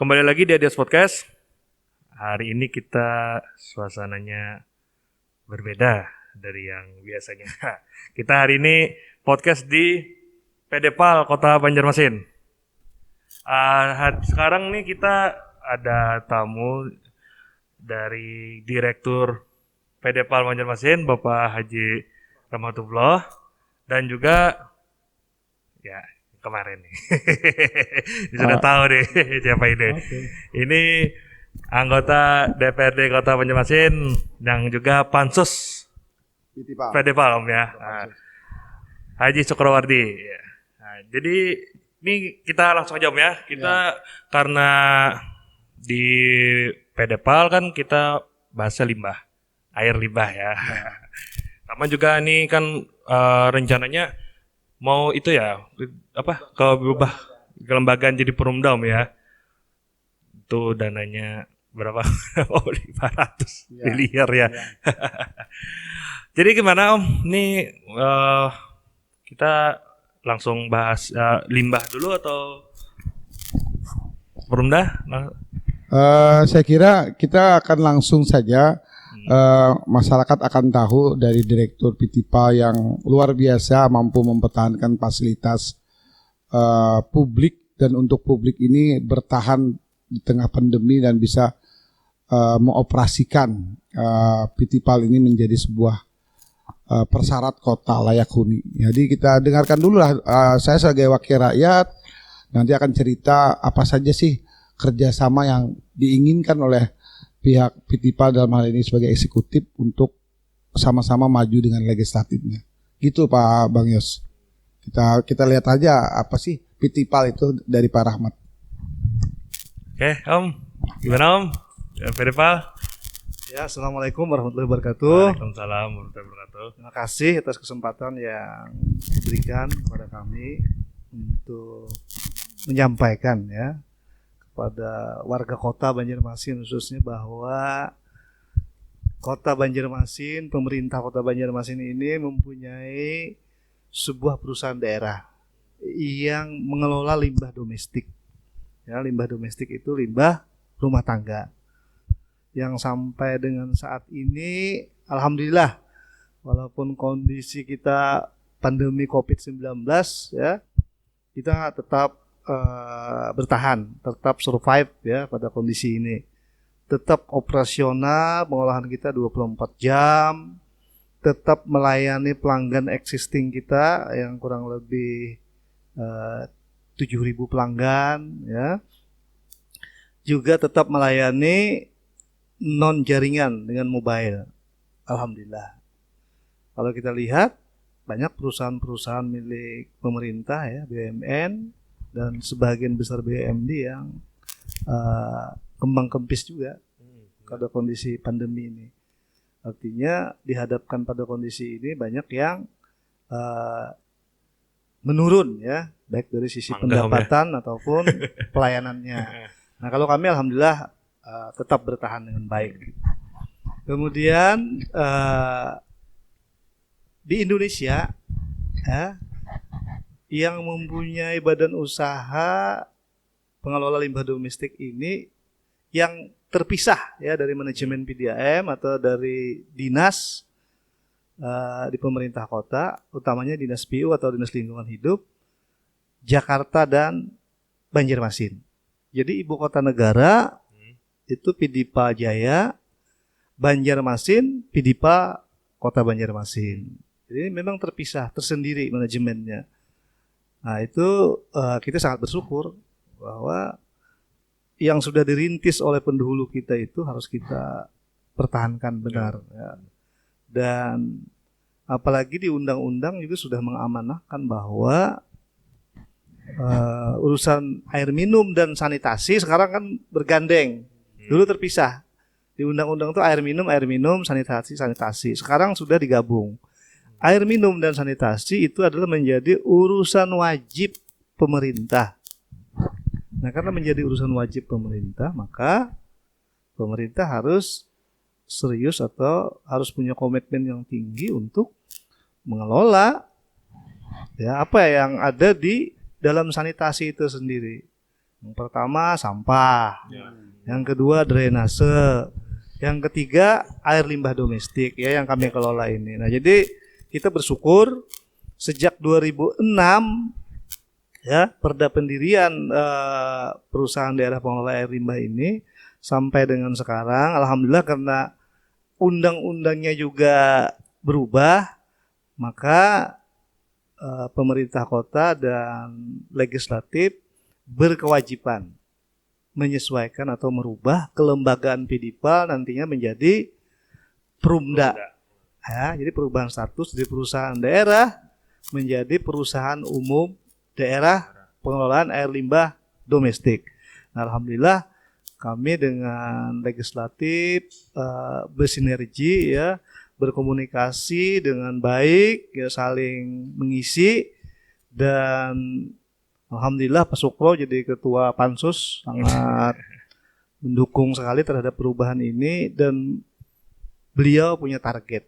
Kembali lagi di Adias Podcast. Hari ini kita suasananya berbeda dari yang biasanya. Kita hari ini podcast di PDPAL Kota Banjarmasin. Sekarang nih kita ada tamu dari Direktur PDPAL Banjarmasin, Bapak Haji Rahmatullah, dan juga ya kemarin nih. Sudah tahu deh siapa ini. Okay. Ini anggota DPRD Kota Banjarmasin yang juga Pansus PDPAL ya. Haji Sukrawardi. Nah, jadi ini kita langsung aja Om ya. Kita karena di PDPAL kan kita bahasa limbah, air limbah ya. Sama juga nih kan rencananya mau itu ya ke berubah kelembagaan jadi Perumda Om ya. Itu dananya berapa? 500 miliar ya. Jadi gimana Om? Ini kita langsung bahas limbah dulu atau Perumda? Saya kira kita akan langsung saja. Masyarakat akan tahu dari Direktur PDPAL yang luar biasa mampu mempertahankan fasilitas publik dan untuk publik ini bertahan di tengah pandemi dan bisa mengoperasikan PDPAL ini menjadi sebuah persyarat kota layak huni. Jadi kita dengarkan dulu lah. Saya sebagai wakil rakyat nanti akan cerita apa saja sih kerjasama yang diinginkan oleh pihak PDPAL dalam hal ini sebagai eksekutif untuk sama-sama maju dengan legislatifnya. Gitu Pak Bang Yos. Kita lihat aja apa sih PDPAL itu dari Pak Rahmat. Oke, Om. Gimana Om? PDPAL? Ya, Assalamualaikum warahmatullahi wabarakatuh. Waalaikumsalam warahmatullahi wabarakatuh. Terima kasih atas kesempatan yang diberikan kepada kami untuk menyampaikan ya kepada warga kota Banjarmasin khususnya bahwa kota Banjarmasin, pemerintah kota Banjarmasin ini mempunyai sebuah perusahaan daerah yang mengelola limbah domestik. Ya, limbah domestik itu limbah rumah tangga. Yang sampai dengan saat ini alhamdulillah walaupun kondisi kita pandemi Covid-19 ya, kita tetap bertahan, tetap survive ya pada kondisi ini. Tetap operasional, pengolahan kita 24 jam, tetap melayani pelanggan existing kita yang kurang lebih 7.000 pelanggan ya. Juga tetap melayani non jaringan dengan mobile. Alhamdulillah. Kalau kita lihat banyak perusahaan-perusahaan milik pemerintah ya, BUMN dan sebagian besar BUMD yang kembang kempis juga pada kondisi pandemi ini. Artinya dihadapkan pada kondisi ini banyak yang menurun ya, baik dari sisi pendapatan ataupun pelayanannya. Nah kalau kami alhamdulillah tetap bertahan dengan baik. Kemudian di Indonesia ya, yang mempunyai badan usaha pengelola limbah domestik ini yang terpisah ya dari manajemen PDAM atau dari dinas di pemerintah kota, utamanya dinas PU atau dinas lingkungan hidup Jakarta dan Banjarmasin. Jadi ibu kota negara itu PDPAL Jaya, Banjarmasin PDPAL Kota Banjarmasin. Jadi memang terpisah, tersendiri manajemennya. Nah itu kita sangat bersyukur bahwa yang sudah dirintis oleh pendahulu kita itu harus kita pertahankan benar. Ya. Dan apalagi di undang-undang juga sudah mengamanahkan bahwa urusan air minum dan sanitasi sekarang kan bergandeng. Dulu terpisah. Di undang-undang itu air minum, sanitasi. Sekarang sudah digabung. Air minum dan sanitasi itu adalah menjadi urusan wajib pemerintah. Nah, karena menjadi urusan wajib pemerintah, maka pemerintah harus serius atau harus punya komitmen yang tinggi untuk mengelola ya apa yang ada di dalam sanitasi itu sendiri. Yang pertama sampah, yang kedua drainase, yang ketiga air limbah domestik ya yang kami kelola ini. Nah, jadi kita bersyukur sejak 2006 ya perda pendirian perusahaan daerah pengelola air limbah ini sampai dengan sekarang, alhamdulillah karena undang-undangnya juga berubah, maka pemerintah kota dan legislatif berkewajiban menyesuaikan atau merubah kelembagaan PDIPAL nantinya menjadi Perumda. Ya, jadi perubahan status dari perusahaan daerah menjadi perusahaan umum daerah pengelolaan air limbah domestik. Nah, alhamdulillah kami dengan legislatif bersinergi ya, berkomunikasi dengan baik ya, saling mengisi, dan alhamdulillah Pak Sukro jadi ketua Pansus sangat mendukung sekali terhadap perubahan ini, dan beliau punya target.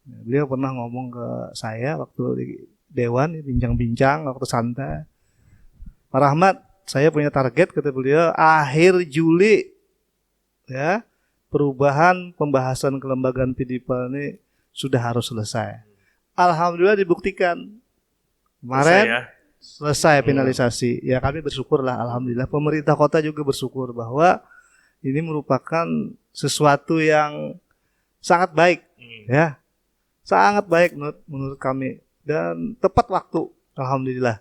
Beliau pernah ngomong ke saya waktu di Dewan, bincang-bincang waktu santai, Pak Rahmat, saya punya target, kata beliau, akhir Juli ya perubahan pembahasan kelembagaan PDIPAL ini sudah harus selesai. Alhamdulillah dibuktikan kemarin selesai finalisasi. Ya kami bersyukurlah, alhamdulillah. Pemerintah kota juga bersyukur bahwa ini merupakan sesuatu yang sangat baik, ya, sangat baik menurut kami, dan tepat waktu, alhamdulillah.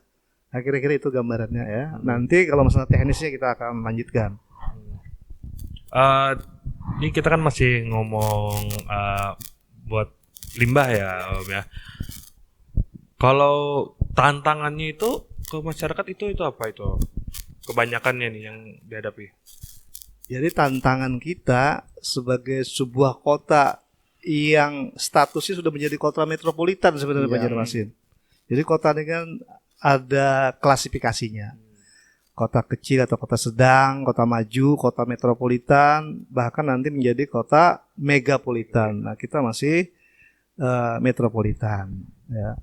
Nah, kira-kira itu gambarannya ya. Nanti kalau masalah teknisnya kita akan lanjutkan. Ini kita kan masih ngomong buat limbah ya, Om ya. Kalau tantangannya itu ke masyarakat itu apa itu? Kebanyakannya nih yang dihadapi. Jadi tantangan kita sebagai sebuah kota yang statusnya sudah menjadi kota metropolitan sebenarnya Pak Banjarmasin. Jadi kota ini kan ada klasifikasinya. Kota kecil atau kota sedang, kota maju, kota metropolitan, bahkan nanti menjadi kota megapolitan. Nah, kita masih metropolitan ya.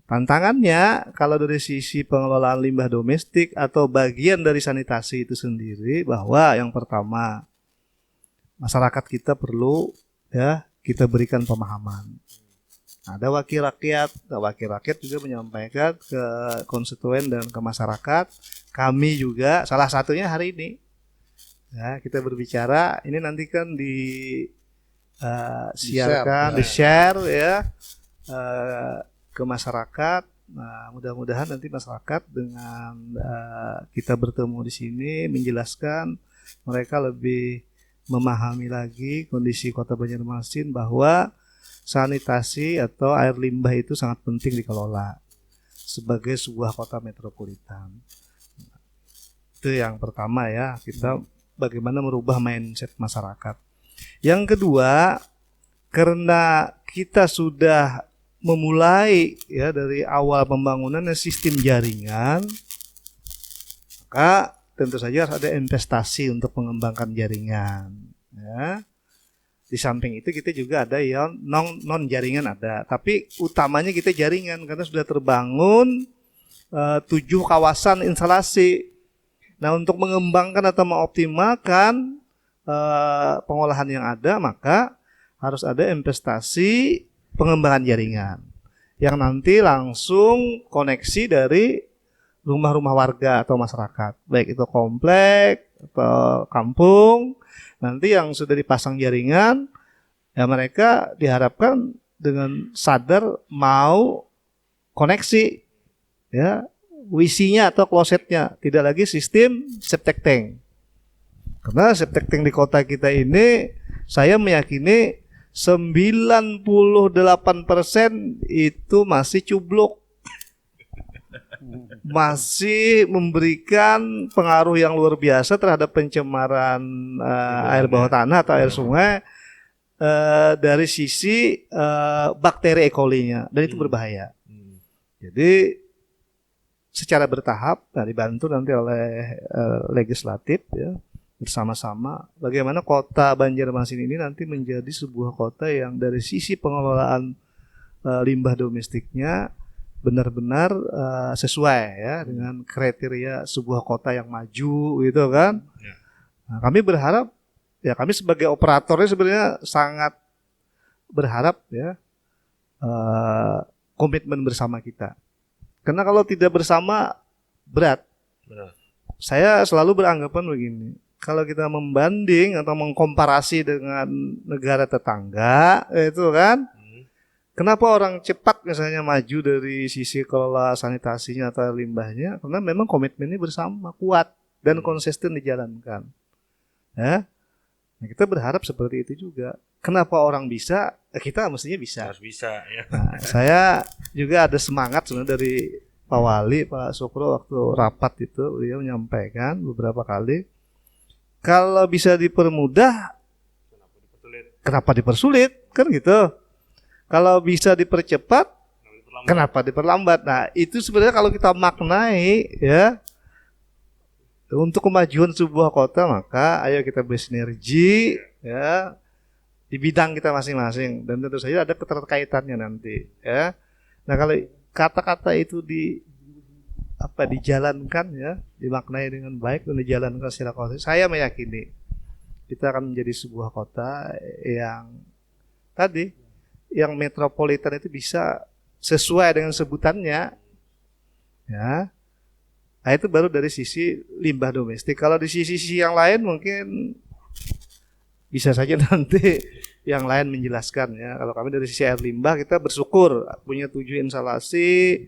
Tantangannya kalau dari sisi pengelolaan limbah domestik atau bagian dari sanitasi itu sendiri, bahwa yang pertama masyarakat kita perlu ya kita berikan pemahaman. Ada wakil rakyat juga menyampaikan ke konstituen dan ke masyarakat. Kami juga salah satunya hari ini ya kita berbicara ini nanti kan siarkan, di-share ya ke masyarakat. Nah, mudah-mudahan nanti masyarakat dengan kita bertemu di sini menjelaskan, mereka lebih memahami lagi kondisi Kota Banjarmasin bahwa sanitasi atau air limbah itu sangat penting dikelola sebagai sebuah kota metropolitan. Itu yang pertama ya, kita bagaimana merubah mindset masyarakat. Yang kedua, karena kita sudah memulai ya dari awal pembangunan sistem jaringan, maka tentu saja harus ada investasi untuk mengembangkan jaringan ya. Di samping itu kita juga ada yang non jaringan ada, tapi utamanya kita jaringan karena sudah terbangun 7 kawasan instalasi. Nah, untuk mengembangkan atau mengoptimalkan pengolahan yang ada, maka harus ada investasi pengembangan jaringan yang nanti langsung koneksi dari rumah-rumah warga atau masyarakat, baik itu komplek atau kampung. Nanti yang sudah dipasang jaringan, ya mereka diharapkan dengan sadar mau koneksi, ya WC-nya atau klosetnya, tidak lagi sistem septic tank. Karena septic tank di kota kita ini, saya meyakini 98% itu masih cubluk, masih memberikan pengaruh yang luar biasa terhadap pencemaran air bawah tanah atau air sungai dari sisi bakteri E. coli-nya, dan itu berbahaya. Jadi secara bertahap dibantu nanti oleh legislatif ya, bersama-sama bagaimana kota Banjarmasin ini nanti menjadi sebuah kota yang dari sisi pengelolaan limbah domestiknya benar-benar sesuai ya dengan kriteria sebuah kota yang maju gitu kan. Ya. Nah, kami berharap ya, kami sebagai operatornya sebenarnya sangat berharap ya komitmen bersama kita. Karena kalau tidak bersama berat. Benar. Saya selalu beranggapan begini, kalau kita membanding atau mengkomparasi dengan negara tetangga, itu kan, kenapa orang cepat misalnya maju dari sisi kelola sanitasinya atau limbahnya? Karena memang komitmennya bersama, kuat dan konsisten dijalankan. Ya, nah, kita berharap seperti itu juga. Kenapa orang bisa? Kita mestinya bisa. Harus bisa ya. Nah, saya juga ada semangat sebenarnya dari Pak Wali, Pak Sukro waktu rapat itu beliau menyampaikan beberapa kali, kalau bisa dipermudah, kenapa dipersulit? Kan gitu. Kalau bisa dipercepat, kenapa diperlambat? Nah, itu sebenarnya kalau kita maknai ya, untuk kemajuan sebuah kota, maka ayo kita bersinergi ya di bidang kita masing-masing, dan tentu saja ada keterkaitannya nanti ya. Nah, kalau kata-kata itu dijalankan ya, dimaknai dengan baik dan dijalankan secara konsisten, saya meyakini kita akan menjadi sebuah kota yang yang metropolitan itu bisa sesuai dengan sebutannya ya. Nah, itu baru dari sisi limbah domestik. Kalau di sisi yang lain mungkin bisa saja nanti yang lain menjelaskan ya. Kalau kami dari sisi air limbah, kita bersyukur punya 7 instalasi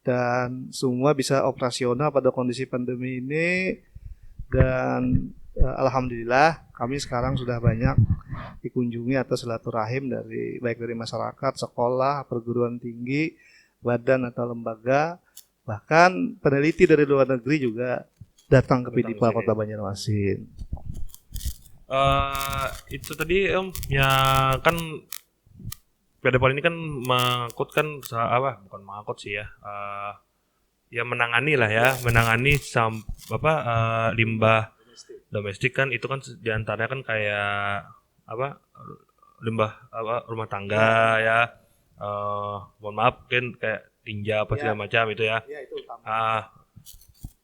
dan semua bisa operasional pada kondisi pandemi ini, dan alhamdulillah kami sekarang sudah banyak dikunjungi atau silaturahim baik dari masyarakat, sekolah, perguruan tinggi, badan atau lembaga, bahkan peneliti dari luar negeri juga datang ke PITIPA Kota Banjarmasin. Itu tadi Om ya, kan PDPAL ini kan mengangkut bukan mengangkut sih ya, ya menangani lah ya, menangani limbah domestik kan, itu kan diantaranya kan kayak limbah rumah tangga ya, mohon maaf kan kayak tinja apa segala macam itu ya,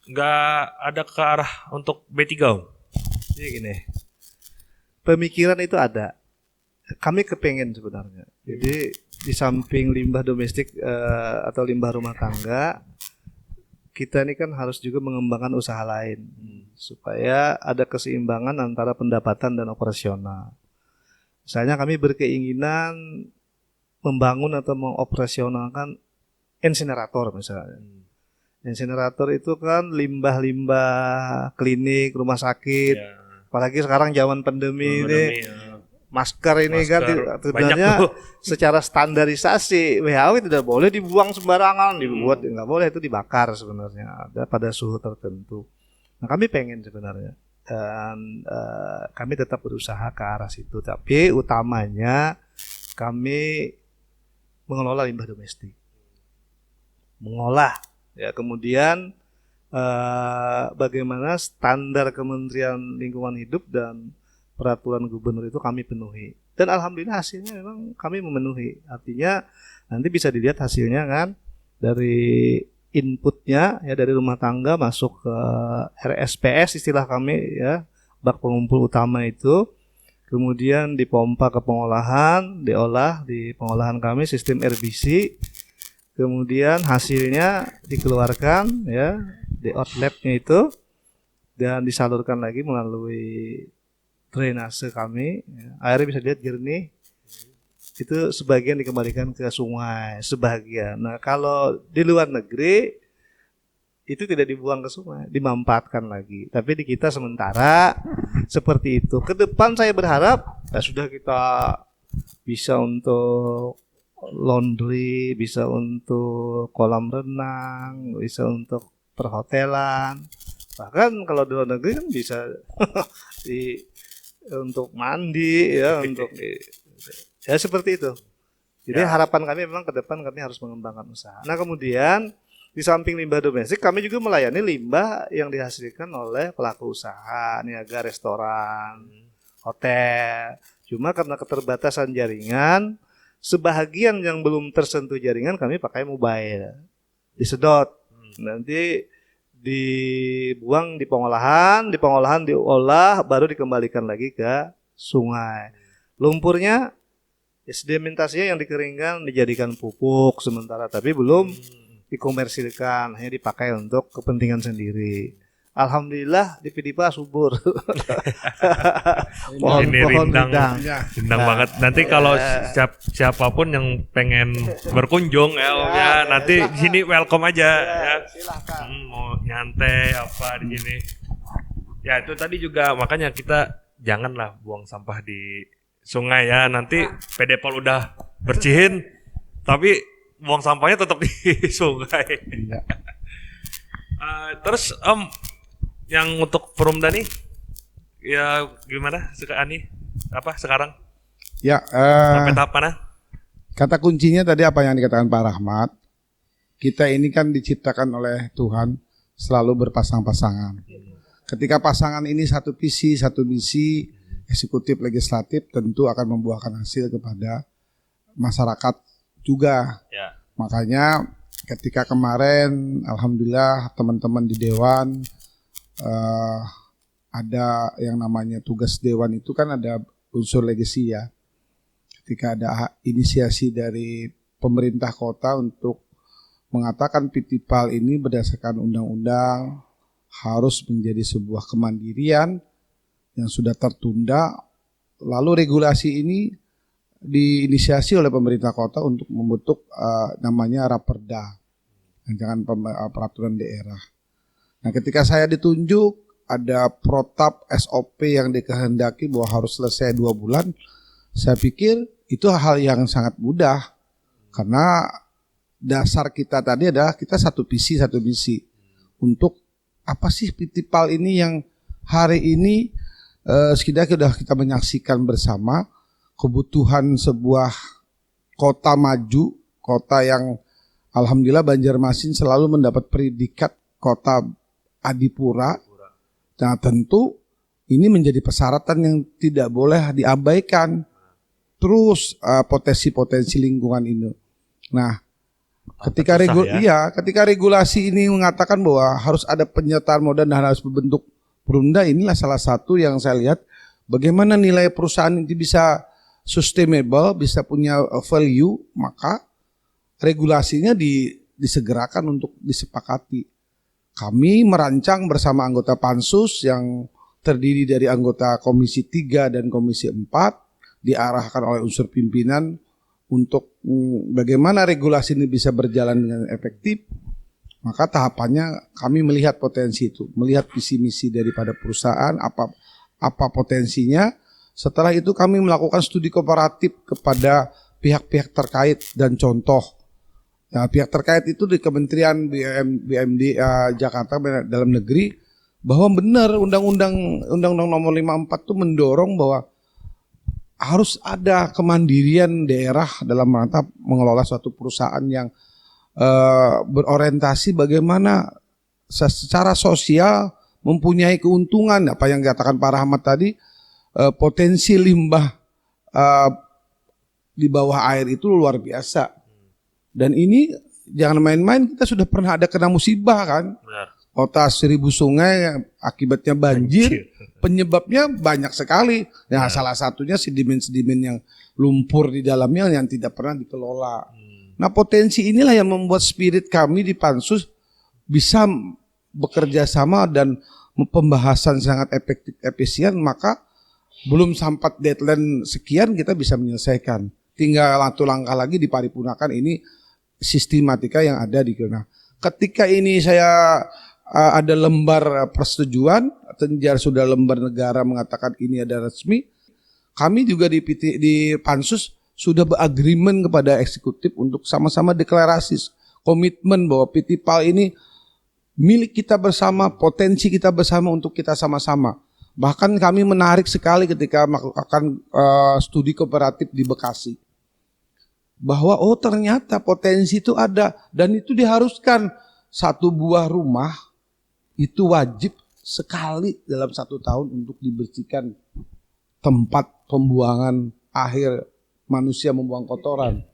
nggak ada ke arah untuk B3 Om. Jadi gini, pemikiran itu ada. Kami kepengen sebenarnya. Jadi di samping limbah domestik atau limbah rumah tangga, kita ini kan harus juga mengembangkan usaha lain supaya ada keseimbangan antara pendapatan dan operasional. Misalnya kami berkeinginan membangun atau mengoperasionalkan insinerator misalnya. Insinerator itu kan limbah-limbah klinik, rumah sakit. Ya. Apalagi sekarang zaman pandemi ini. Masker ini kan sebenarnya secara standarisasi WHO tidak boleh dibuang sembarangan, dibuat nggak boleh, itu dibakar sebenarnya, ada pada suhu tertentu. Nah, kami pengen sebenarnya, dan kami tetap berusaha ke arah situ, tapi utamanya kami mengelola limbah domestik, mengolah ya, kemudian bagaimana standar Kementerian Lingkungan Hidup dan peraturan gubernur itu kami penuhi, dan alhamdulillah hasilnya memang kami memenuhi. Artinya nanti bisa dilihat hasilnya kan, dari inputnya ya, dari rumah tangga masuk ke RSPS istilah kami ya, bak pengumpul utama itu, kemudian dipompa ke pengolahan, diolah di pengolahan kami sistem RBC, kemudian hasilnya dikeluarkan ya di outletnya itu, dan disalurkan lagi melalui drainase kami ya. Airnya bisa dilihat jernih, itu sebagian dikembalikan ke sungai, sebagian. Nah, kalau di luar negeri itu tidak dibuang ke sungai, dimanfaatkan lagi. Tapi di kita sementara seperti itu. Ke depan saya berharap sudah kita bisa untuk laundry, bisa untuk kolam renang, bisa untuk perhotelan. Bahkan kalau di luar negeri kan bisa untuk mandi ya, untuk ya seperti itu. Jadi harapan kami memang ke depan kami harus mengembangkan usaha. Nah, kemudian di samping limbah domestik, kami juga melayani limbah yang dihasilkan oleh pelaku usaha, niaga, restoran, hotel. Cuma karena keterbatasan jaringan, Sebahagian yang belum tersentuh jaringan kami pakai mobile, disedot, nanti dibuang di pengolahan diolah, baru dikembalikan lagi ke sungai. Lumpurnya, sedimentasinya yang dikeringkan dijadikan pupuk sementara, tapi belum dikomersilkan, hanya dipakai untuk kepentingan sendiri. Alhamdulillah di Pidipa subur. Ini rindang banget. Nanti kalau siapapun yang pengen berkunjung ya, nanti di sini welcome aja ya. Silahkan. Mau nyantai apa di sini. Ya itu tadi juga makanya kita janganlah buang sampah di sungai ya. Nanti PDPOL udah bersihin, tapi buang sampahnya tetap di sungai. Iya. Terus yang untuk Perumda nih, ya gimana sekarang? Ya, Sampai tahap mana? kata kuncinya tadi apa yang dikatakan Pak Rahmat. Kita ini kan diciptakan oleh Tuhan selalu berpasang-pasangan. Ketika pasangan ini satu visi, satu misi, eksekutif, legislatif, tentu akan membuahkan hasil kepada masyarakat juga. Ya. Makanya ketika kemarin, alhamdulillah teman-teman di Dewan ada yang namanya tugas Dewan itu kan ada unsur legasi ya. Ketika ada inisiasi dari pemerintah kota untuk mengatakan Pitipal ini berdasarkan undang-undang harus menjadi sebuah kemandirian yang sudah tertunda. Lalu regulasi ini diinisiasi oleh pemerintah kota untuk membentuk namanya Raperda, rancangan peraturan daerah. Nah, ketika saya ditunjuk ada protap SOP yang dikehendaki bahwa harus selesai 2 bulan, saya pikir itu hal yang sangat mudah karena dasar kita tadi adalah kita satu visi satu misi untuk apa sih Pitipal ini yang hari ini setidaknya sudah kita menyaksikan bersama kebutuhan sebuah kota maju, kota yang alhamdulillah Banjarmasin selalu mendapat predikat kota adipura. Nah tentu ini menjadi persyaratan yang tidak boleh diabaikan. Terus potensi-potensi lingkungan ini. Nah, ketika regulasi ini mengatakan bahwa harus ada penyertaan modal dan harus berbentuk Perumda, inilah salah satu yang saya lihat bagaimana nilai perusahaan ini bisa sustainable, bisa punya value, maka regulasinya disegerakan untuk disepakati. Kami merancang bersama anggota Pansus yang terdiri dari anggota Komisi 3 dan Komisi 4, diarahkan oleh unsur pimpinan untuk bagaimana regulasi ini bisa berjalan dengan efektif. Maka tahapannya kami melihat potensi itu, melihat visi misi daripada perusahaan, apa potensinya. Setelah itu kami melakukan studi komparatif kepada pihak-pihak terkait dan contoh. Nah, pihak terkait itu di Kementerian BUMD Jakarta dalam negeri bahwa benar Undang-Undang Nomor 54 itu mendorong bahwa harus ada kemandirian daerah dalam rangka mengelola suatu perusahaan yang berorientasi bagaimana secara sosial mempunyai keuntungan. Apa yang dikatakan Pak Rahmat tadi, potensi limbah di bawah air itu luar biasa. Dan ini jangan main-main, kita sudah pernah ada kena musibah kan. Benar. Kota 1000 sungai akibatnya banjir. Penyebabnya banyak sekali. Nah, salah satunya sedimen-sedimen yang lumpur di dalamnya yang tidak pernah dikelola. Nah, potensi inilah yang membuat spirit kami di Pansus bisa bekerja sama dan pembahasan sangat efektif efisien, maka belum sampai deadline sekian kita bisa menyelesaikan. Tinggal satu langkah lagi diparipurnakan ini sistematika yang ada di sana. Ketika ini saya ada lembar persetujuan, sudah lembar negara mengatakan ini ada resmi, kami juga di Pansus sudah beragreement kepada eksekutif untuk sama-sama deklarasi komitmen bahwa Pitipal ini milik kita bersama, potensi kita bersama untuk kita sama-sama. Bahkan kami menarik sekali ketika melakukan studi kooperatif di Bekasi. Bahwa ternyata potensi itu ada dan itu diharuskan. Satu buah rumah itu wajib sekali dalam 1 tahun untuk dibersihkan tempat pembuangan akhir manusia membuang kotoran.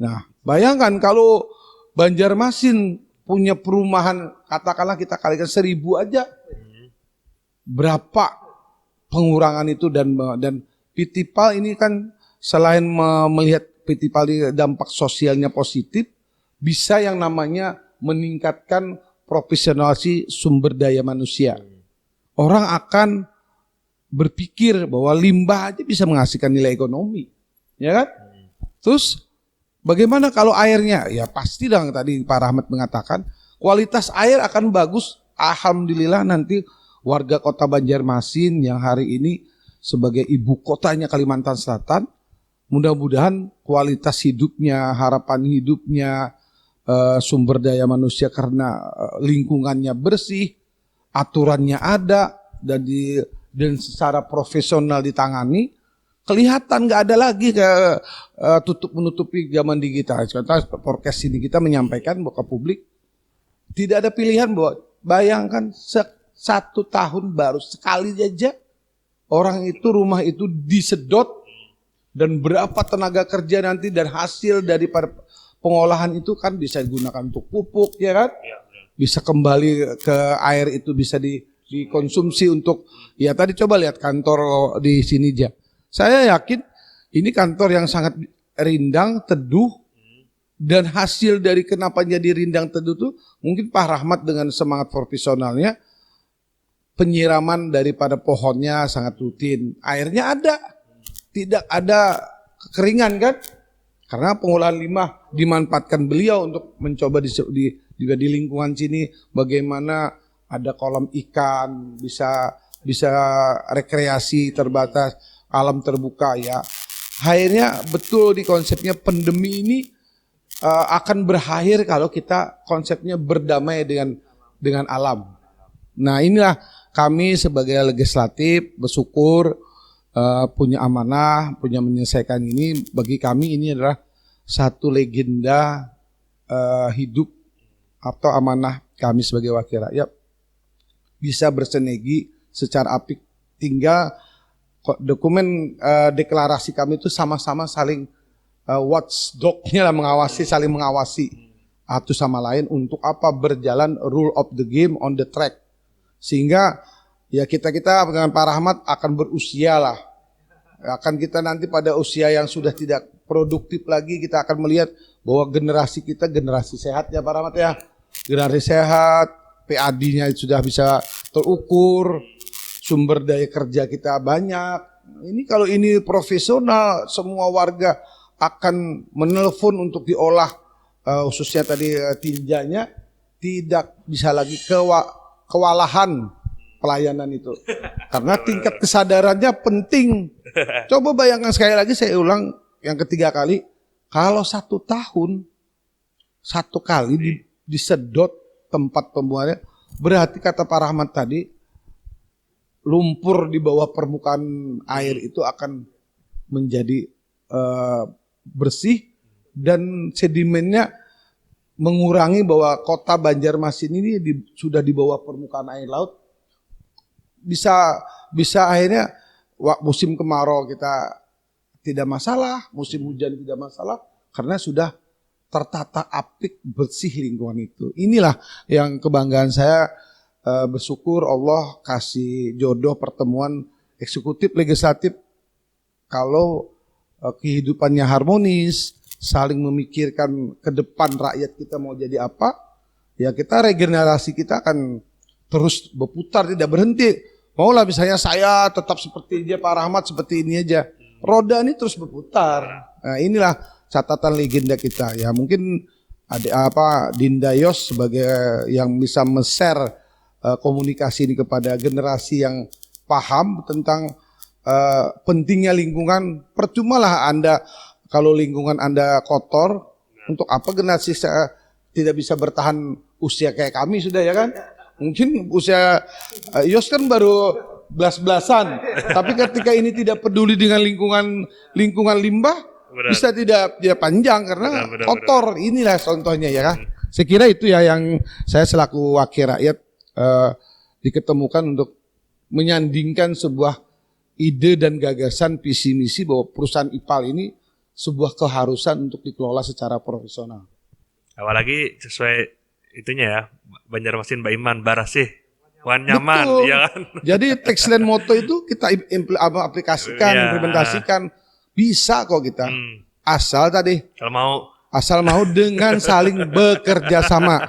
Nah, bayangkan kalau Banjarmasin punya perumahan, katakanlah kita kalikan 1.000 aja, berapa pengurangan itu. Dan Pitipal ini kan selain melihat Pitipal dampak sosialnya positif, bisa yang namanya meningkatkan profesionalisasi sumber daya manusia. Orang akan berpikir bahwa limbah aja bisa menghasilkan nilai ekonomi, ya kan? Terus bagaimana kalau airnya? Ya pasti dong, tadi Pak Rahmat mengatakan kualitas air akan bagus. Alhamdulillah nanti warga kota Banjarmasin yang hari ini sebagai ibu kotanya Kalimantan Selatan, mudah-mudahan kualitas hidupnya, harapan hidupnya, sumber daya manusia karena lingkungannya bersih, aturannya ada, dan secara profesional ditangani, kelihatan nggak ada lagi tutup menutupi zaman digital. Contoh podcast ini kita menyampaikan bahwa ke publik tidak ada pilihan, bahwa bayangkan 1 tahun baru sekali aja orang itu, rumah itu disedot, dan berapa tenaga kerja nanti dan hasil daripada pengolahan itu kan bisa digunakan untuk pupuk, ya kan? Bisa kembali ke air, itu bisa dikonsumsi untuk, ya tadi coba lihat kantor di sini aja. Saya yakin ini kantor yang sangat rindang, teduh, dan hasil dari kenapa jadi rindang teduh itu mungkin Pak Rahmat dengan semangat profesionalnya, penyiraman daripada pohonnya sangat rutin, airnya ada, tidak ada kekeringan kan? Karena pengolahan limbah dimanfaatkan beliau untuk mencoba juga di lingkungan sini bagaimana ada kolam ikan, bisa rekreasi terbatas, alam terbuka ya. Akhirnya betul di konsepnya pandemi ini akan berakhir kalau kita konsepnya berdamai dengan alam. Nah, inilah kami sebagai legislatif bersyukur punya amanah, punya menyelesaikan ini. Bagi kami ini adalah satu legenda hidup atau amanah kami sebagai wakil rakyat, bisa bersinergi secara apik. Tinggal dokumen deklarasi kami itu sama-sama saling watchdog-nya lah, saling mengawasi satu sama lain untuk apa berjalan rule of the game on the track. Sehingga ya kita dengan Pak Rahmat akan berusia lah. Akan kita nanti pada usia yang sudah tidak produktif lagi, kita akan melihat bahwa generasi kita generasi sehat ya Pak Rahmat ya. Generasi sehat, PAD-nya sudah bisa terukur, sumber daya kerja kita banyak. Ini kalau ini profesional, semua warga akan menelpon untuk diolah, khususnya tadi tinjanya, tidak bisa lagi kewalahan pelayanan itu. Karena tingkat kesadarannya penting. Coba bayangkan sekali lagi, saya ulang yang ketiga kali, kalau 1 tahun, 1 kali disedot tempat pembuangannya, berarti kata Pak Rahmat tadi, lumpur di bawah permukaan air itu akan menjadi bersih, dan sedimennya mengurangi, bahwa kota Banjarmasin ini sudah di bawah permukaan air laut. Bisa akhirnya musim kemarau kita tidak masalah, musim hujan tidak masalah, karena sudah tertata apik, bersih lingkungan itu. Inilah yang kebanggaan saya, bersyukur Allah kasih jodoh pertemuan eksekutif legislatif. Kalau kehidupannya harmonis, saling memikirkan ke depan rakyat kita mau jadi apa, ya kita regenerasi kita akan terus berputar, tidak berhenti. Maulah misalnya saya tetap seperti dia, Pak Rahmat seperti ini aja, roda ini terus berputar. Nah, inilah catatan legenda kita ya. Mungkin ada Dinda Yos sebagai yang bisa men-share komunikasi ini kepada generasi yang paham tentang pentingnya lingkungan. Percumalah Anda kalau lingkungan Anda kotor, untuk apa generasi tidak bisa bertahan usia kayak kami sudah ya kan? Mungkin usia Yos kan baru belas-belasan, tapi ketika ini tidak peduli dengan lingkungan limbah, bisa tidak panjang karena kotor. Inilah contohnya ya kan. Saya kira itu ya yang saya selaku wakil rakyat diketemukan untuk menyandingkan sebuah ide dan gagasan visi misi bahwa perusahaan IPAL ini sebuah keharusan untuk dikelola secara profesional. Apalagi sesuai itunya ya, Banjarmasin Baiman Barasih Wan nyaman, Betul. ya kan? Jadi tagline moto itu kita aplikasikan, Iya. implementasikan, bisa kok kita. Asal Kalau mau dengan saling bekerja sama.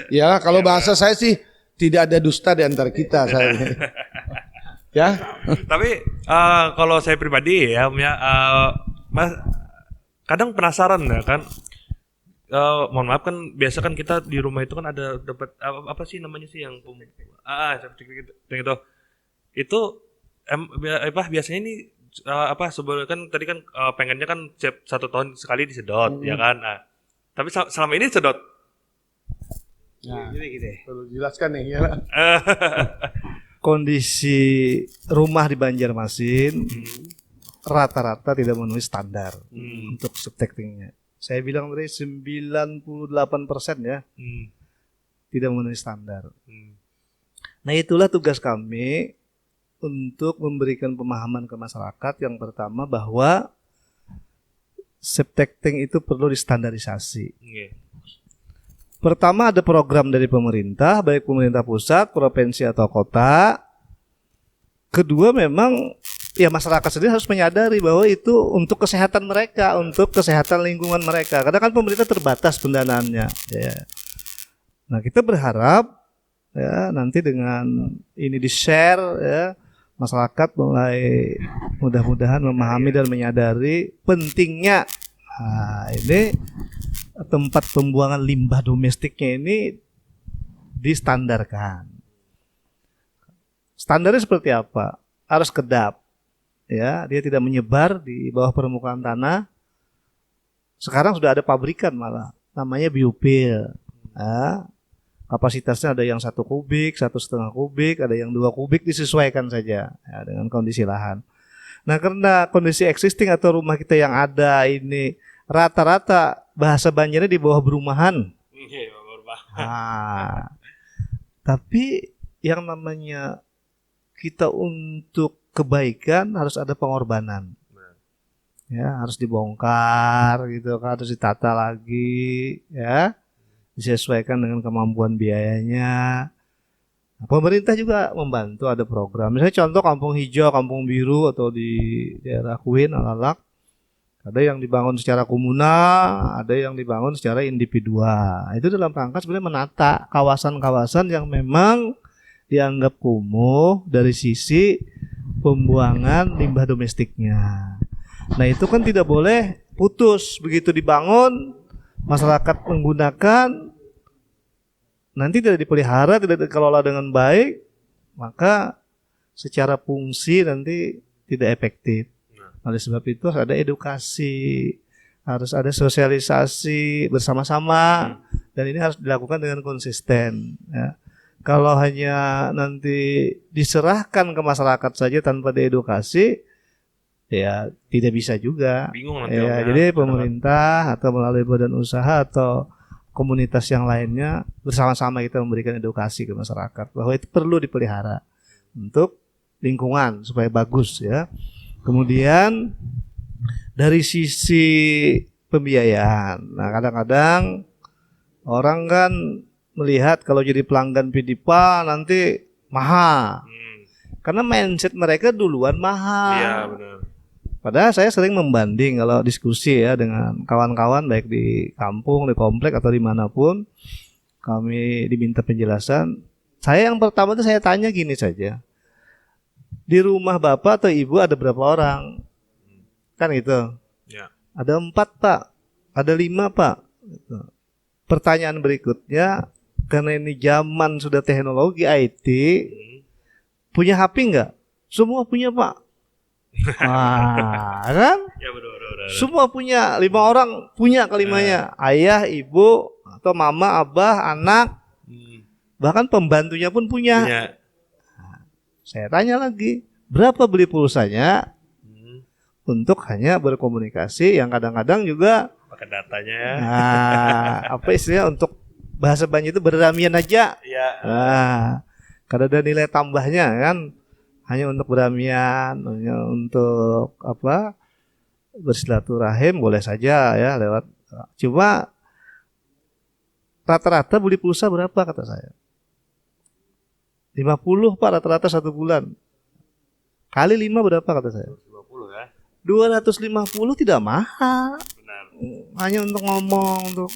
Ya, kalau bahasa saya sih tidak ada dusta di antara kita. Saya. Ya. Tapi kalau saya pribadi ya, Mas, kadang penasaran ya kan. Mohon maaf kan biasa kan kita di rumah itu kan ada dapat apa sih namanya sih yang gitu. Itu biasanya ini sebenarnya kan tadi kan pengennya kan setiap 1 tahun sekali disedot ya kan. Nah, tapi selama ini sedot. Nah, Gini. perlu jelaskan nih ya. Kondisi rumah di Banjarmasin rata-rata tidak memenuhi standar untuk subtractingnya. Saya bilang tadi 98% ya tidak memenuhi standar. Nah, itulah tugas kami untuk memberikan pemahaman ke masyarakat yang pertama bahwa subtracting itu perlu distandarisasi. Pertama ada program dari pemerintah, baik pemerintah pusat, provinsi atau kota. Kedua memang ya masyarakat sendiri harus menyadari bahwa itu untuk kesehatan mereka, untuk kesehatan lingkungan mereka. Karena kan pemerintah terbatas pendanaannya. Ya. Nah, kita berharap ya nanti dengan ini di-share ya, masyarakat mulai mudah-mudahan memahami dan menyadari pentingnya ini tempat pembuangan limbah domestiknya ini distandarkan. Standarnya seperti apa? Harus kedap. Ya, dia tidak menyebar di bawah permukaan tanah. Sekarang sudah ada pabrikan malah, namanya biopil. Ya, kapasitasnya ada yang 1 kubik, 1,5 kubik, ada yang 2 kubik, disesuaikan saja ya, dengan kondisi lahan. Nah, karena kondisi existing atau rumah kita yang ada ini rata-rata bahasa Banjarnya di bawah perumahan. Nah, tapi yang namanya kita untuk kebaikan harus ada pengorbanan. Ya, harus dibongkar gitu kan, harus ditata lagi ya. Disesuaikan dengan kemampuan biayanya. Nah, pemerintah juga membantu, ada program. Misalnya contoh kampung hijau, kampung biru atau di daerah Kuin, Alalak. Ada yang dibangun secara komunal, ada yang dibangun secara individual. Itu dalam rangka sebenarnya menata kawasan-kawasan yang memang dianggap kumuh dari sisi pembuangan limbah domestiknya. Nah, itu kan tidak boleh putus, begitu dibangun masyarakat menggunakan nanti tidak dipelihara, tidak dikelola dengan baik, maka secara fungsi nanti tidak efektif. Oleh sebab itu harus ada edukasi, harus ada sosialisasi bersama-sama, dan ini harus dilakukan dengan konsisten. Ya. Kalau hanya nanti diserahkan ke masyarakat saja tanpa diedukasi, ya tidak bisa juga. Bingung nanti. Ya, jadi pemerintah atau melalui badan usaha atau komunitas yang lainnya bersama-sama kita memberikan edukasi ke masyarakat bahwa itu perlu dipelihara untuk lingkungan supaya bagus ya. Kemudian dari sisi pembiayaan, nah kadang-kadang orang kan melihat kalau jadi pelanggan Pidipa nanti mahal, karena mindset mereka duluan mahal. Iya benar. Padahal saya sering membanding kalau diskusi ya dengan kawan-kawan baik di kampung, di komplek atau dimanapun kami diminta penjelasan. Saya yang pertama itu saya tanya gini saja. Di rumah bapak atau ibu ada berapa orang? Kan gitu. Ya. Ada 4 pak, ada 5 pak. Gitu. Pertanyaan berikutnya, karena ini zaman sudah teknologi IT, punya HP nggak? Semua punya pak. Nah, kan? Ya benar. Semua punya, 5 orang punya kelimanya. Ayah, ibu, atau mama, abah, anak, bahkan pembantunya pun punya. Punya. Saya tanya lagi, berapa beli pulsanya untuk hanya berkomunikasi yang kadang-kadang juga Pakai datanya. nah, apa istilahnya untuk bahasa Banjar itu beramian aja. Iya. Nah, kada ada nilai tambahnya kan, hanya untuk beramian, hanya untuk apa bersilaturahim boleh saja ya lewat. Cuma rata-rata beli pulsa berapa kata saya? 50 Pak rata-rata 1 bulan. Kali 5 berapa kata saya? 250 ya. 250 tidak mahal. Benar. Hanya untuk ngomong, untuk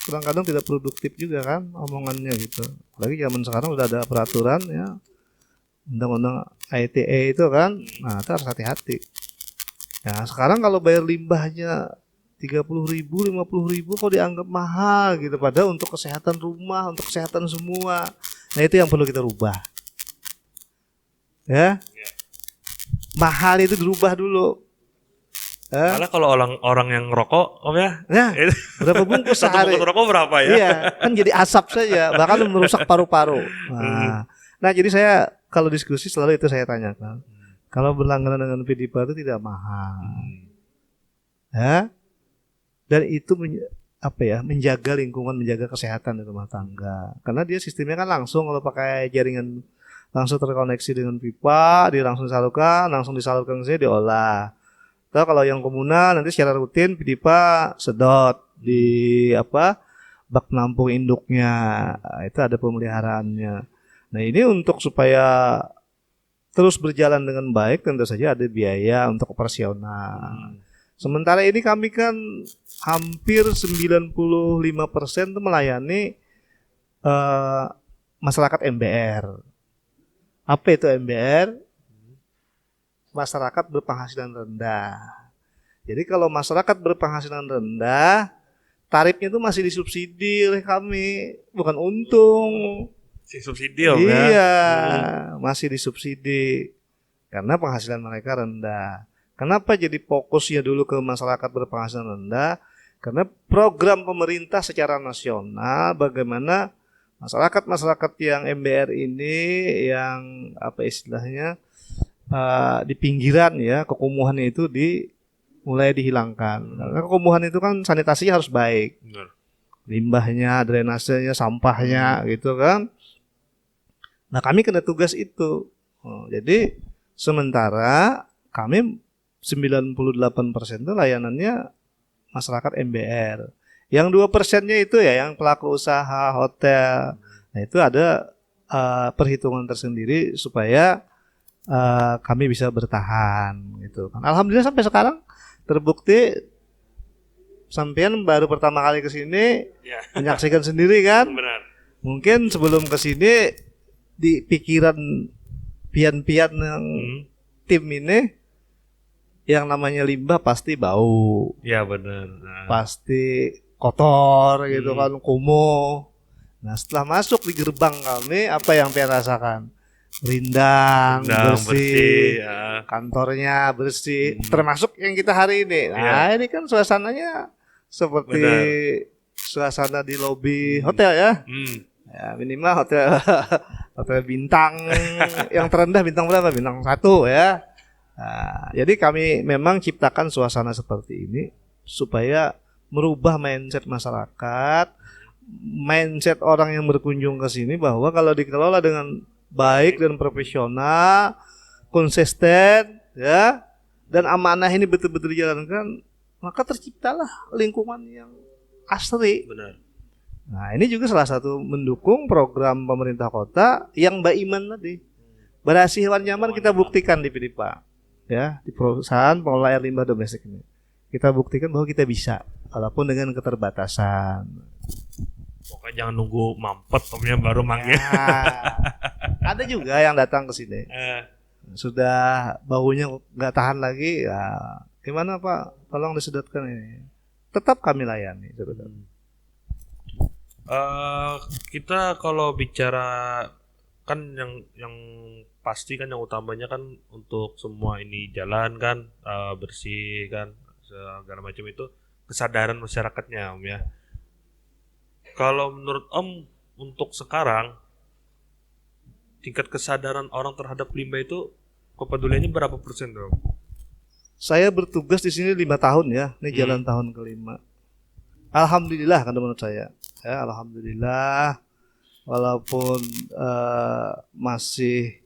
kadang-kadang tidak produktif juga kan omongannya gitu. Apalagi zaman sekarang udah ada peraturan ya. Undang-undang ITE itu kan. Nah, itu harus hati-hati. Ya, sekarang kalau bayar limbahnya 30.000, 50.000 kok dianggap mahal gitu. Padahal untuk kesehatan rumah, untuk kesehatan semua. Nah, itu yang perlu kita rubah. Ya. Mahal itu dirubah dulu. Malah kalau orang yang ngerokok, Om ya. Nah, berapa bungkus Satu sehari? bungkus rokok berapa ya? Iya, kan jadi asap saja, bahkan merusak paru-paru. Nah, jadi saya kalau diskusi selalu itu saya tanyakan. Kalau berlangganan dengan Pidipa itu tidak mahal. Ya. Dan itu menjaga lingkungan, menjaga kesehatan di rumah tangga. Karena dia sistemnya kan langsung kalau pakai jaringan langsung terkoneksi dengan pipa, dia langsung disalurkan ke sini diolah. Atau kalau yang komunal nanti secara rutin pipa sedot di bak penampung induknya. Nah, itu ada pemeliharaannya. Nah, ini untuk supaya terus berjalan dengan baik tentu saja ada biaya untuk operasional. Sementara ini kami kan hampir 95% itu melayani masyarakat MBR. Apa itu MBR? Masyarakat berpenghasilan rendah. Jadi kalau masyarakat berpenghasilan rendah, tarifnya itu masih disubsidi oleh kami, bukan untung. Subsidi Om ya. Iya, masih disubsidi karena penghasilan mereka rendah. Kenapa jadi fokusnya dulu ke masyarakat berpenghasilan rendah? Karena program pemerintah secara nasional bagaimana masyarakat yang MBR ini yang istilahnya di pinggiran ya, kekumuhannya itu mulai dihilangkan. Karena kekumuhan itu kan sanitasinya harus baik. Benar. Limbahnya, drainasenya, sampahnya gitu kan. Nah, kami kena tugas itu. Jadi sementara kami 98% itu layanannya masyarakat MBR. Yang 2%-nya itu ya yang pelaku usaha hotel. Nah, itu ada perhitungan tersendiri supaya kami bisa bertahan gitu kan. Alhamdulillah sampai sekarang terbukti. Sampean baru pertama kali ke sini menyaksikan sendiri kan. Benar. Mungkin sebelum ke sini di pikiran pian-pian yang tim ini yang namanya limbah pasti bau. Ya benar. Pasti kotor gitu kan, kumuh. Nah, setelah masuk di gerbang kami, apa yang pian rasakan? Rindang bersih, ya. Kantornya bersih, termasuk yang kita hari ini. Nah, ini kan suasananya seperti suasana di lobi hotel ya. Ya, minimal hotel bintang yang terendah bintang berapa? Bintang 1 ya. Nah, jadi kami memang ciptakan suasana seperti ini supaya merubah mindset masyarakat, mindset orang yang berkunjung ke sini bahwa kalau dikelola dengan baik dan profesional, konsisten ya, dan amanah ini betul-betul dijalankan, maka terciptalah lingkungan yang asri. Benar. Nah, ini juga salah satu mendukung program pemerintah kota yang Mbak Iman tadi. Bersih hewan nyaman kita buktikan di Pidipa. Ya, di perusahaan pengelola air limbah domestik ini. Kita buktikan bahwa kita bisa walaupun dengan keterbatasan. Pokoknya jangan nunggu mampet Omnya baru manggil. Ada juga yang datang ke sini. Sudah baunya nggak tahan lagi, ya gimana Pak? Tolong disedotkan ini. Tetap kami layani sebetulnya. Kita kalau bicara kan yang pasti kan yang utamanya kan untuk semua ini jalan kan, bersih kan, segala macam itu kesadaran masyarakatnya Om ya. Kalau menurut Om untuk sekarang tingkat kesadaran orang terhadap limbah itu kepeduliannya berapa persen Om? Saya bertugas di sini 5 tahun ya, ini jalan tahun ke-5. Alhamdulillah kan menurut saya. Ya, alhamdulillah walaupun masih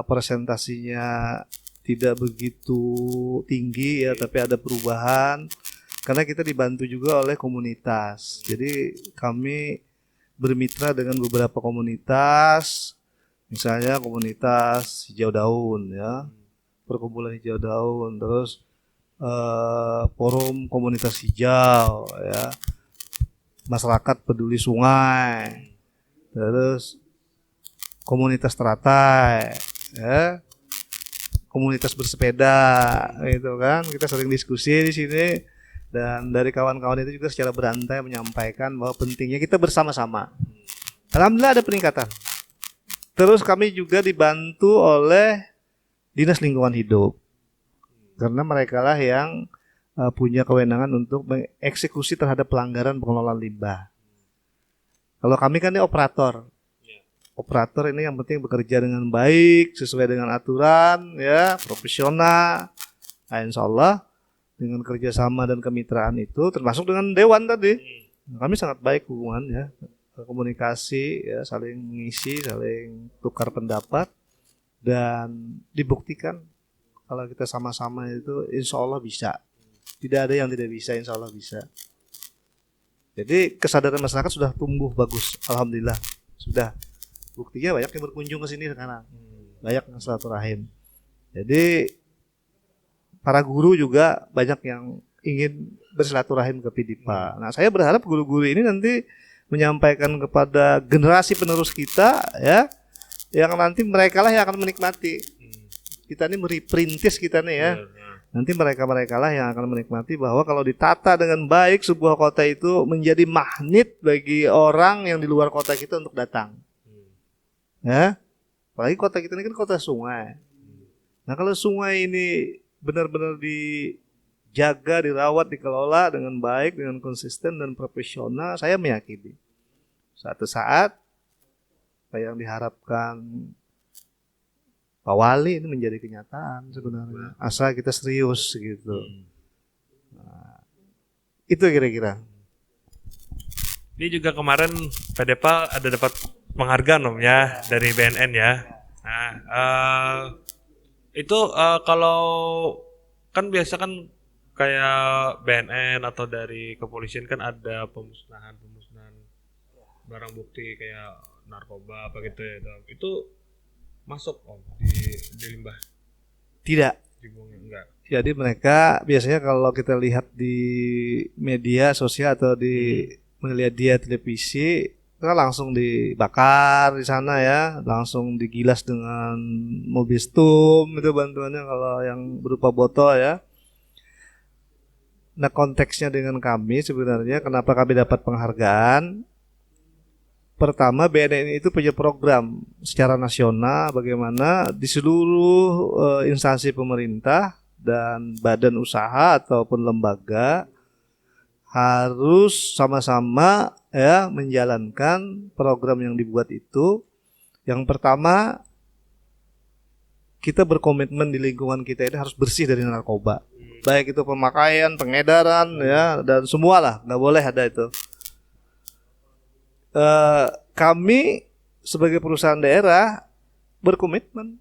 presentasinya tidak begitu tinggi ya, tapi ada perubahan karena kita dibantu juga oleh komunitas. Jadi kami bermitra dengan beberapa komunitas, misalnya komunitas hijau daun ya, perkumpulan hijau daun, terus forum komunitas hijau ya, masyarakat peduli sungai, terus komunitas teratai ya, komunitas bersepeda gitu kan. Kita sering diskusi di sini dan dari kawan-kawan itu juga secara berantai menyampaikan bahwa pentingnya kita bersama-sama. Alhamdulillah ada peningkatan. Terus kami juga dibantu oleh Dinas Lingkungan Hidup. Karena mereka lah yang punya kewenangan untuk mengeksekusi terhadap pelanggaran pengelolaan limbah. Kalau kami kan ini operator. Operator ini yang penting bekerja dengan baik, sesuai dengan aturan, ya, profesional. Nah, insya Allah dengan kerjasama dan kemitraan itu, termasuk dengan Dewan tadi, kami sangat baik hubungannya, komunikasi, ya, saling mengisi, saling tukar pendapat, dan dibuktikan kalau kita sama-sama itu, insya Allah bisa. Tidak ada yang tidak bisa, insya Allah bisa. Jadi kesadaran masyarakat sudah tumbuh bagus, alhamdulillah, sudah. Buktinya banyak yang berkunjung ke sini sekarang, banyak yang silaturahim. Jadi para guru juga banyak yang ingin bersilaturahim ke Pidipa. Nah, saya berharap guru-guru ini nanti menyampaikan kepada generasi penerus kita, ya, yang nanti mereka lah yang akan menikmati. Kita ini merintis kita nih ya. Nanti mereka lah yang akan menikmati bahwa kalau ditata dengan baik sebuah kota itu menjadi magnet bagi orang yang di luar kota kita untuk datang. Ya, apalagi kota kita ini kan kota sungai. Nah, kalau sungai ini benar-benar dijaga, dirawat, dikelola dengan baik, dengan konsisten dan profesional, saya meyakini suatu saat apa yang diharapkan Pak Wali ini menjadi kenyataan sebenarnya. Asal kita serius gitu. Nah, itu kira-kira. Ini juga kemarin PDPA ada dapat penghargaan Om ya dari BNN ya. Nah, itu kalau kan biasa kan kayak BNN atau dari kepolisian kan ada pemusnahan barang bukti kayak narkoba apa gitu ya. Itu masuk Om di limbah? Tidak. Dibuangnya enggak. Jadi mereka biasanya kalau kita lihat di media sosial atau di melihat dia televisi, kan langsung dibakar di sana ya, langsung digilas dengan mobil stum itu bantuannya kalau yang berupa botol ya. Nah, konteksnya dengan kami sebenarnya kenapa kami dapat penghargaan? Pertama, BNN itu punya program secara nasional bagaimana di seluruh instansi pemerintah dan badan usaha ataupun lembaga harus sama-sama ya menjalankan program yang dibuat itu. Yang pertama, kita berkomitmen di lingkungan kita ini harus bersih dari narkoba. Baik itu pemakaian, pengedaran ya, dan semualah, nggak boleh ada itu. Kami sebagai perusahaan daerah berkomitmen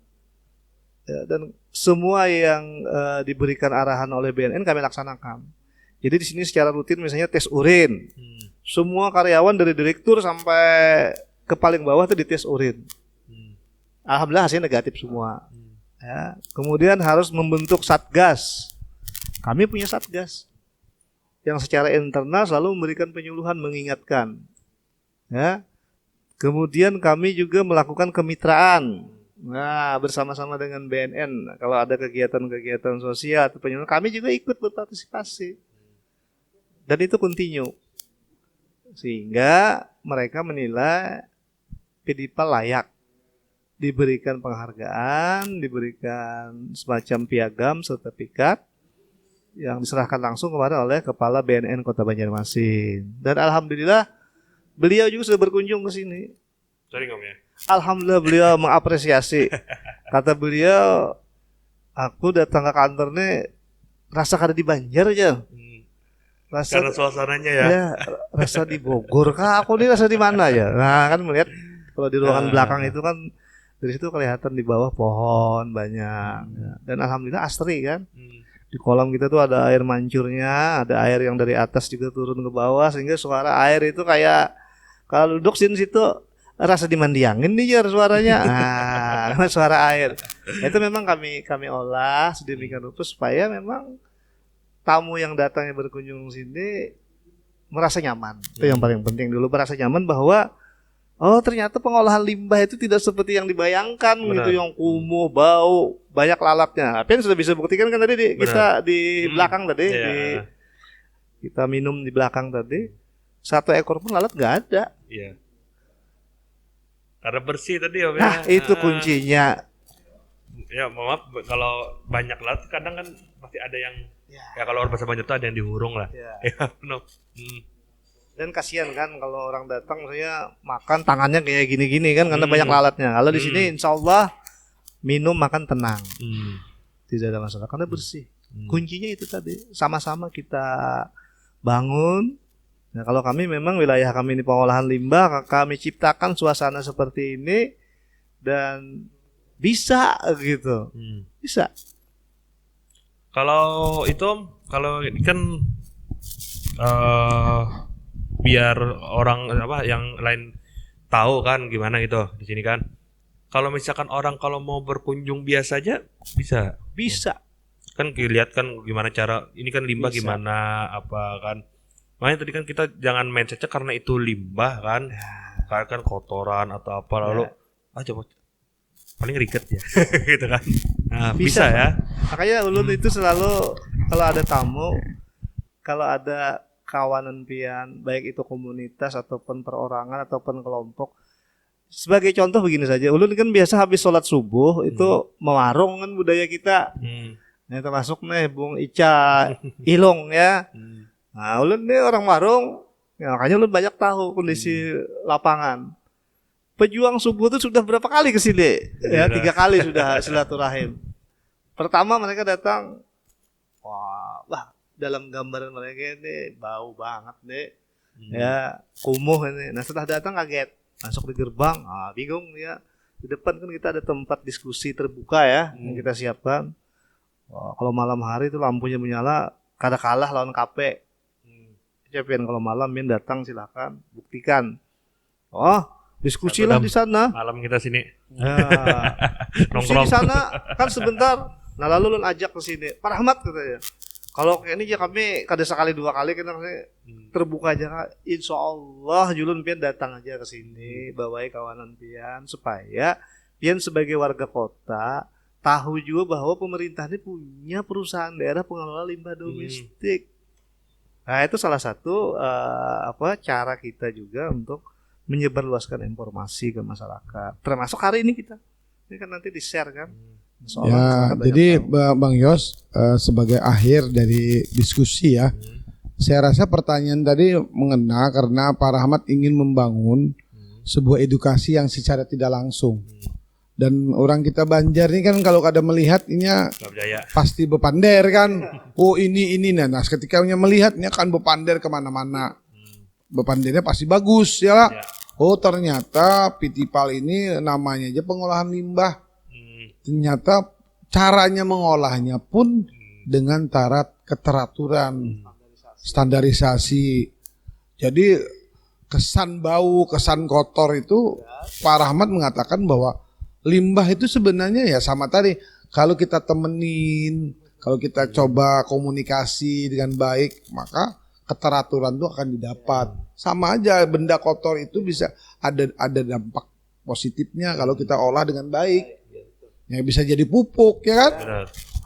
ya, dan semua yang diberikan arahan oleh BNN kami laksanakan. Jadi di sini secara rutin misalnya tes urin. Semua karyawan dari direktur sampai ke paling bawah itu dites urin. Alhamdulillah hasilnya negatif semua. Ya, kemudian harus membentuk satgas. Kami punya satgas yang secara internal selalu memberikan penyuluhan, mengingatkan. Ya. Kemudian kami juga melakukan kemitraan. Nah, bersama-sama dengan BNN kalau ada kegiatan-kegiatan sosial atau penyuluhan, kami juga ikut berpartisipasi. Dan itu continue. Sehingga mereka menilai Pidipa layak diberikan penghargaan, diberikan semacam piagam sertifikat yang diserahkan langsung kepada oleh Kepala BNN Kota Banjarmasin. Dan alhamdulillah beliau juga sudah berkunjung ke sini. Sering Om ya? Alhamdulillah beliau mengapresiasi. Kata beliau, aku datang ke kantor nih rasa kada di Banjar aja. Rasa, karena suasananya ya. Ya, rasa di Bogor kah? Aku nih rasa di mana ya? Nah kan melihat kalau di ruangan belakang itu kan Dari situ kelihatan di bawah pohon banyak. Ya. Dan alhamdulillah asri kan. Di kolam kita tuh ada air mancurnya, ada air yang dari atas juga turun ke bawah sehingga suara air itu kayak kalau duduk sini situ rasa dimandiangin nih Jar suaranya. Nah, karena suara air. Itu memang kami olah sedemikian rupa supaya memang tamu yang datangnya berkunjung sini merasa nyaman. Itu yang paling penting dulu, merasa nyaman bahwa oh ternyata pengolahan limbah itu tidak seperti yang dibayangkan gitu, yang kumuh, bau, banyak lalatnya. Tapi sudah bisa buktikan kan tadi kita di belakang tadi, kita minum di belakang tadi, 1 ekor pun lalat nggak ada. Iya. Karena bersih tadi ya. Nah itu kuncinya. Ya maaf kalau banyak lalat kadang kan pasti ada yang ya kalau orang bahasa Banjar tuh ada yang dihurung lah. Ya, benar. Dan kasihan kan kalau orang datang saya makan tangannya kayak gini-gini kan karena banyak lalatnya. Kalau di sini insya Allah minum makan tenang, tidak ada masalah karena bersih. Kuncinya itu tadi sama-sama kita bangun. Nah kalau kami memang wilayah kami ini pengolahan limbah, kami ciptakan suasana seperti ini dan bisa gitu, bisa. Kalau itu kalau ini kan biar orang yang lain tahu kan gimana gitu di sini kan. Kalau misalkan orang kalau mau berkunjung biasa aja bisa. Kan lihat kan gimana cara ini kan limbah bisa. Gimana apa kan. Makanya tadi kan kita jangan mindsetnya karena itu limbah kan. Kayak kan kotoran atau apa lalu coba paling riket ya gitu kan. Nah, bisa ya. Makanya Ulun itu selalu kalau ada tamu, kalau ada kawanan pian, baik itu komunitas ataupun perorangan ataupun kelompok. Sebagai contoh begini saja, Ulun kan biasa habis sholat subuh itu mewarung kan budaya kita. Nah, termasuk nih Bung Ica Ilong ya. Nah, Ulun nih orang warung, ya, makanya Ulun banyak tahu kondisi lapangan. Pejuang subuh itu sudah berapa kali ke sini? Ya, 3 kali sudah silaturahim. Pertama mereka datang, wah dalam gambaran mereka ini bau banget nih, ya kumuh ini. Nah setelah datang kaget, masuk di gerbang, bingung ya. Di depan kan kita ada tempat diskusi terbuka ya, yang kita siapkan. Kalau malam hari itu lampunya menyala, kada kalah lawan KP. Siapin kalau malam min datang silakan, buktikan. Diskusilah di sana. Malam kita sini. Diskusi di sana kan sebentar. Nah lalu lu ajak ke sini, Pak Rahmat katanya. Kalau kayak ini ya kami kada sekali 2 kali kita terbuka aja. Insya Allah Julun pian datang aja ke sini, bawai kawanan pian supaya pian sebagai warga kota tahu juga bahwa pemerintah ini punya perusahaan daerah pengelola limbah domestik. Nah itu salah satu cara kita juga untuk menyebarluaskan informasi ke masyarakat. Termasuk hari ini kita. Ini kan nanti di-share kan. Ya, jadi Bang Yos sebagai akhir dari diskusi ya, saya rasa pertanyaan tadi mengena karena Pak Rahmat ingin membangun sebuah edukasi yang secara tidak langsung. Dan orang kita Banjar ini kan kalau kada melihat ini pasti bepander kan. Oh ini nah ketika melihatnya kan bepander kemana-mana. Bepandernya pasti bagus ya lah. Oh ternyata Pitipal ini namanya aja pengolahan limbah. Ternyata caranya mengolahnya pun dengan keteraturan, standarisasi. Jadi kesan bau, kesan kotor itu Pak Rahmat mengatakan bahwa limbah itu sebenarnya ya sama tadi. Kalau kita temenin, kalau kita coba komunikasi dengan baik, maka keteraturan itu akan didapat. Sama aja benda kotor itu bisa ada dampak positifnya kalau kita olah dengan baik. Ya bisa jadi pupuk ya kan.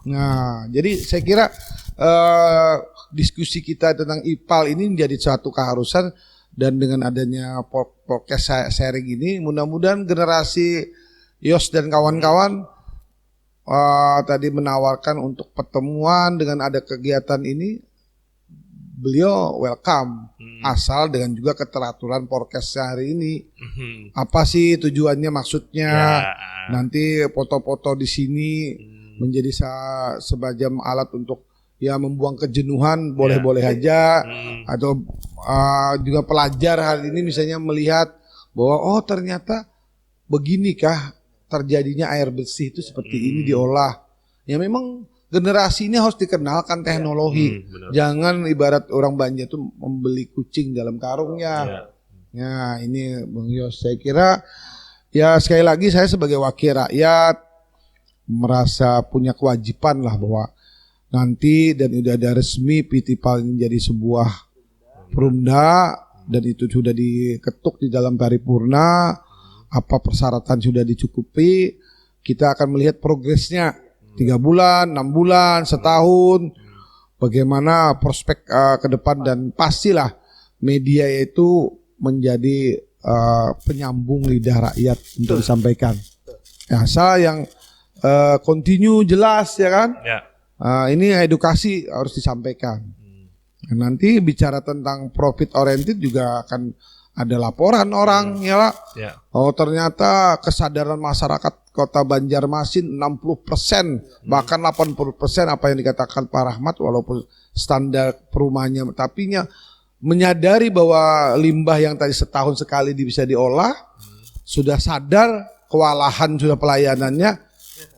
Nah jadi saya kira diskusi kita tentang IPAL ini menjadi suatu keharusan. Dan dengan adanya podcast sharing ini mudah-mudahan generasi Yos dan kawan-kawan tadi menawarkan untuk pertemuan dengan ada kegiatan ini, beliau welcome asal dengan juga keteraturan podcast hari ini. Apa sih tujuannya, maksudnya? Nanti foto-foto di sini menjadi sebajam alat untuk ya membuang kejenuhan, boleh-boleh aja. Atau juga pelajar hari ini misalnya melihat bahwa oh ternyata beginikah terjadinya air bersih itu seperti ini diolah. Ya memang generasi ini harus dikenalkan teknologi. Jangan ibarat orang Banjar itu membeli kucing dalam karungnya. Ya ini Bung Yos, saya kira ya sekali lagi saya sebagai wakil rakyat merasa punya kewajiban lah bahwa nanti dan sudah ada resmi PITIPAL ini jadi sebuah perumda dan itu sudah diketuk di dalam paripurna, apa persyaratan sudah dicukupi, kita akan melihat progresnya 3 bulan, 6 bulan, setahun, bagaimana prospek ke depan dan pastilah media itu menjadi penyambung lidah rakyat untuk disampaikan. Ya, asal yang continue jelas ya kan. Ya. Ini edukasi harus disampaikan. Nanti bicara tentang profit oriented juga akan ada laporan orang ya Pak. Ya. Oh ternyata kesadaran masyarakat Kota Banjarmasin 60%, bahkan 80% apa yang dikatakan Pak Rahmat walaupun standar perumahannya tapi menyadari bahwa limbah yang tadi setahun sekali bisa diolah, sudah sadar kewalahan sudah pelayanannya,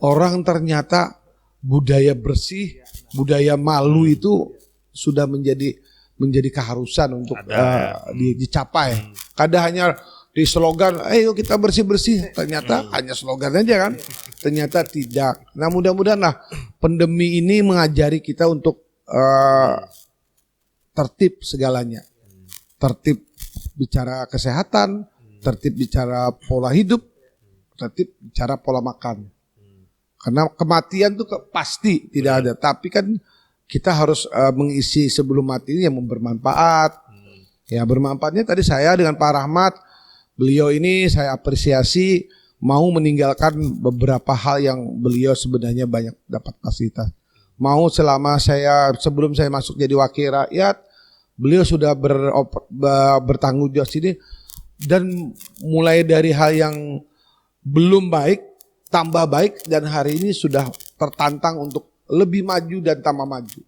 orang ternyata budaya bersih, budaya malu itu sudah menjadi keharusan untuk dicapai. Kadang hanya di slogan, ayo kita bersih-bersih, ternyata hanya slogan aja kan, ternyata tidak. Nah mudah-mudahan lah pandemi ini mengajari kita untuk tertib segalanya, tertib bicara kesehatan, tertib bicara pola hidup, tertib bicara pola makan. Karena kematian itu pasti tidak ada, tapi kan kita harus mengisi sebelum mati ini yang bermanfaat. Ya bermanfaatnya tadi saya dengan Pak Rahmat, beliau ini saya apresiasi mau meninggalkan beberapa hal yang beliau sebenarnya banyak dapat fasilitas. Mau sebelum saya masuk jadi wakil rakyat, beliau sudah bertanggung jawab sini dan mulai dari hal yang belum baik tambah baik dan hari ini sudah tertantang untuk lebih maju dan tambah maju.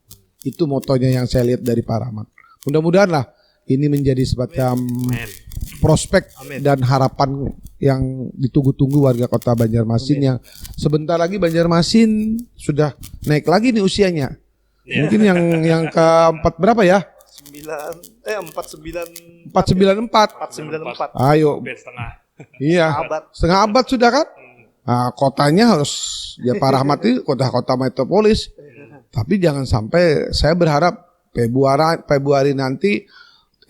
Itu motonya yang saya lihat dari Pak Rahmat. Mudah-mudahan lah ini menjadi semacam prospek dan harapan yang ditunggu-tunggu warga Kota Banjarmasin yang sebentar lagi Banjarmasin sudah naik lagi nih usianya. Mungkin yang keempat berapa ya? 494. 494. Ayo. Iya. Setengah abad sudah kan? Nah, kotanya harus ya Pak Rahmat itu kota-kota metropolis. Tapi jangan sampai saya berharap Februari nanti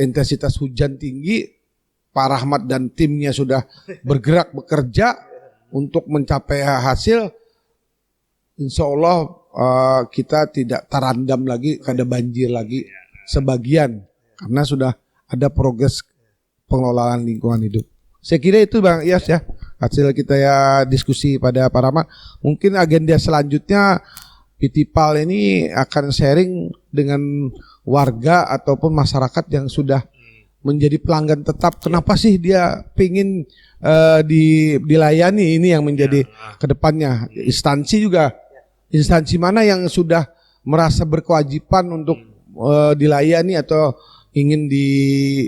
intensitas hujan tinggi, Pak Rahmat dan timnya sudah bergerak bekerja untuk mencapai hasil. Insya Allah kita tidak terendam lagi, ada banjir lagi sebagian karena sudah ada progres pengelolaan lingkungan hidup. Saya kira itu Bang Iyas ya hasil kita ya diskusi pada Pak Rahmat. Mungkin agenda selanjutnya PITIPAL ini akan sharing dengan warga ataupun masyarakat yang sudah menjadi pelanggan tetap. Kenapa sih dia pingin dilayani, ini yang menjadi kedepannya. Instansi juga, instansi mana yang sudah merasa berkewajiban untuk dilayani atau ingin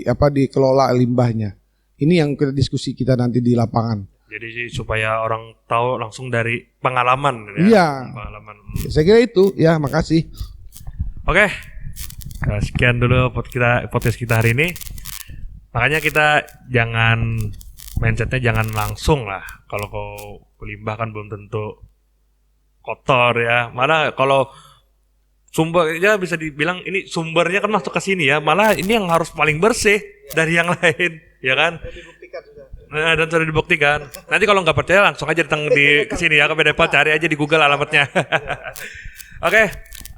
dikelola limbahnya. Ini yang kita diskusi kita nanti di lapangan. Jadi supaya orang tahu langsung dari pengalaman. Iya. Pengalaman. Saya kira itu. Ya, makasih. Oke. Nah, sekian dulu podcast kita hari ini. Makanya kita jangan mindsetnya jangan langsung lah. Kalau limbah kan belum tentu kotor ya. Malah kalau sumbernya bisa dibilang ini sumbernya kan masuk ke sini ya. Malah ini yang harus paling bersih dari yang lain, ya kan? Nah, dan sudah dibuktikan. Nanti kalau nggak percaya langsung aja datang ke sini ya ke PITIPAL, cari aja di Google alamatnya. Oke,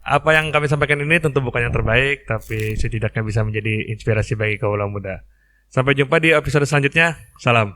apa yang kami sampaikan ini tentu bukan yang terbaik, tapi setidaknya bisa menjadi inspirasi bagi kaula muda. Sampai jumpa di episode selanjutnya. Salam.